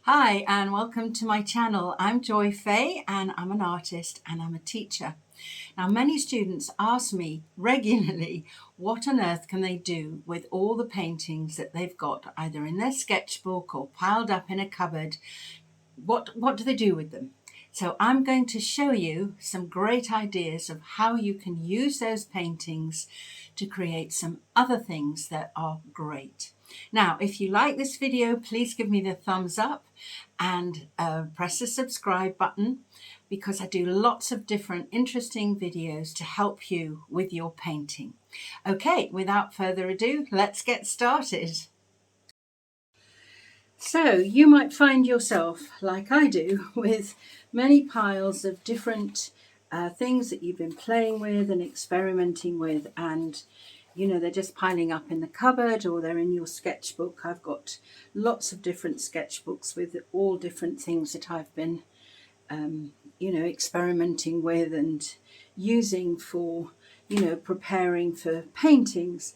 Hi and welcome to my channel. I'm Joy Fay and I'm an artist and I'm a teacher. Now many students ask me regularly what on earth can they do with all the paintings that they've got either in their sketchbook or piled up in a cupboard. What do they do with them? So I'm going to show you some great ideas of how you can use those paintings to create some other things that are great. Now, if you like this video, please give me the thumbs up and press the subscribe button because I do lots of different interesting videos to help you with your painting. Okay, without further ado, let's get started. So you might find yourself, like I do, with many piles of different things that you've been playing with and experimenting with, and they're just piling up in the cupboard or they're in your sketchbook. I've got lots of different sketchbooks with all different things that I've been experimenting with and using for preparing for paintings.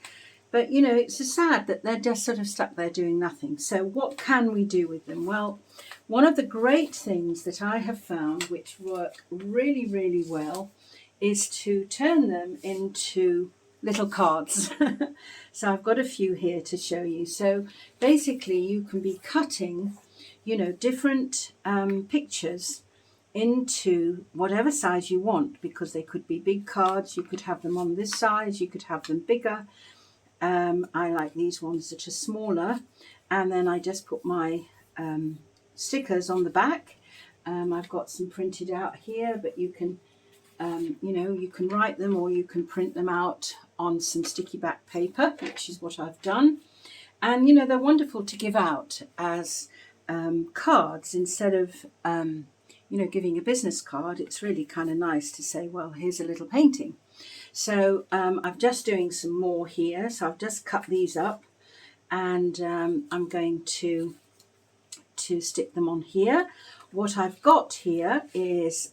But it's so sad that they're just sort of stuck there doing nothing. So what can we do with them? Well, one of the great things that I have found which work really, really well is to turn them into little cards. So I've got a few here to show you. So basically you can be cutting, different pictures into whatever size you want, because they could be big cards. You could have them on this size, you could have them bigger. I like these ones that are smaller, and then I just put my stickers on the back. I've got some printed out here, but you can you can write them or you can print them out on some sticky back paper, which is what I've done. And they're wonderful to give out as cards instead of giving a business card. It's really kind of nice to say, well, here's a little painting. So I'm just doing some more here. So I've just cut these up, and I'm going to stick them on here. What I've got here is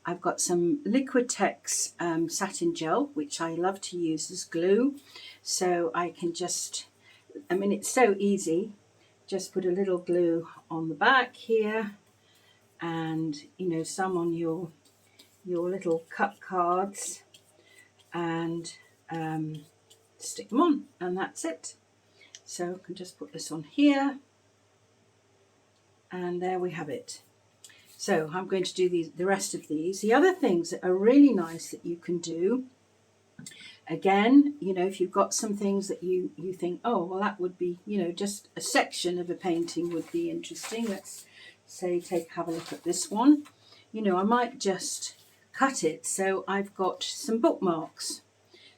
I've got some Liquitex satin gel, which I love to use as glue. So I can just, it's so easy. Just put a little glue on the back here, and some on your little cut cards, and stick them on, and that's it. So I can just put this on here, and there we have it. So I'm going to do the rest of these. The other things that are really nice that you can do, again, if you've got some things that you think, oh, well, that would be, just a section of a painting would be interesting. Let's say have a look at this one. I might just cut it. So I've got some bookmarks.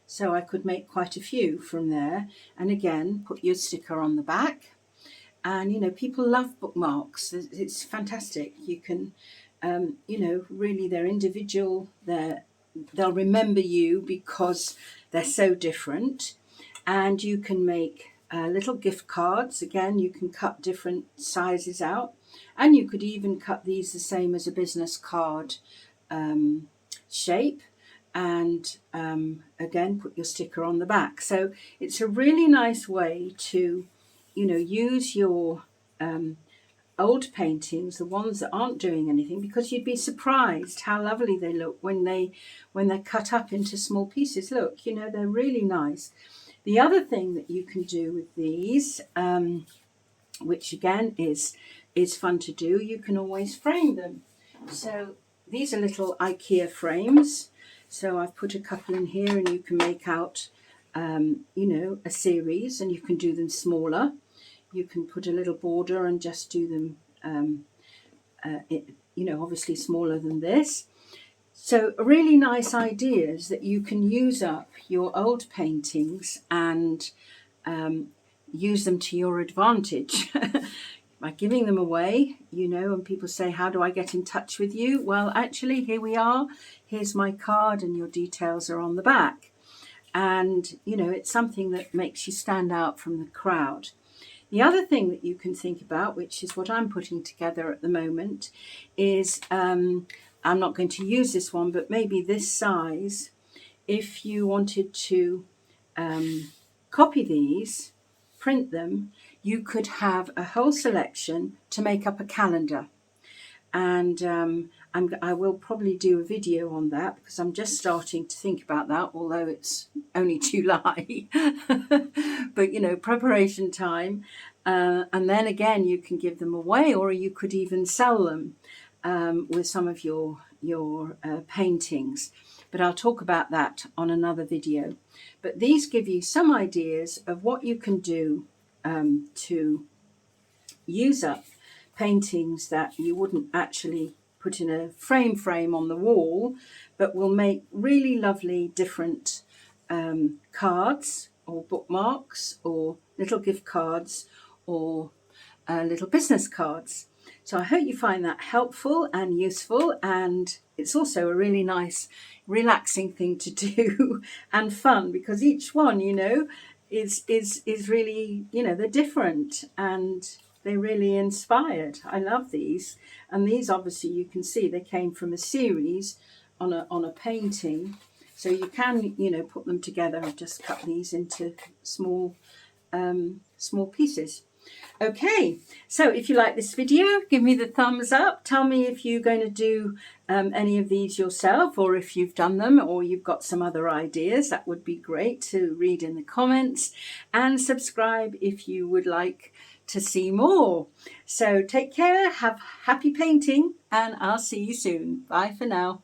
So I could make quite a few from there. And again, put your sticker on the back. And, people love bookmarks. It's fantastic. You can, really they're individual. They'll remember you because they're so different. And you can make little gift cards. Again, you can cut different sizes out. And you could even cut these the same as a business card shape. And again, put your sticker on the back. So it's a really nice way to use your old paintings, the ones that aren't doing anything, because you'd be surprised how lovely they look when they're cut up into small pieces. Look, they're really nice. The other thing that you can do with these, which again is fun to do, you can always frame them. So these are little IKEA frames. So I've put a couple in here, and you can make out, a series, and you can do them smaller. You can put a little border and just do them, obviously smaller than this. So really nice ideas that you can use up your old paintings and use them to your advantage. By giving them away, and people say, how do I get in touch with you? Well, actually, here we are. Here's my card, and your details are on the back. And, it's something that makes you stand out from the crowd. The other thing that you can think about, which is what I'm putting together at the moment, is I'm not going to use this one, but maybe this size. If you wanted to copy these, print them, you could have a whole selection to make up a calendar. And I will probably do a video on that because I'm just starting to think about that, although it's only July. But, you know, preparation time. And then again, you can give them away, or you could even sell them with some of your paintings. But I'll talk about that on another video. But these give you some ideas of what you can do to use up paintings that you wouldn't actually put in a frame on the wall, but will make really lovely different cards or bookmarks or little gift cards or little business cards. So I hope you find that helpful and useful, and it's also a really nice relaxing thing to do and fun, because each one, you know, is really, you know, they're different and they're really inspired. I love these. And these, obviously, you can see they came from a series on a painting. So you can, you know, put them together. I've just cut these into small pieces. Okay, so if you like this video, give me the thumbs up. Tell me if you're going to do any of these yourself, or if you've done them, or you've got some other ideas. That would be great to read in the comments. And subscribe if you would like to see more. So take care, have happy painting, and I'll see you soon. Bye for now.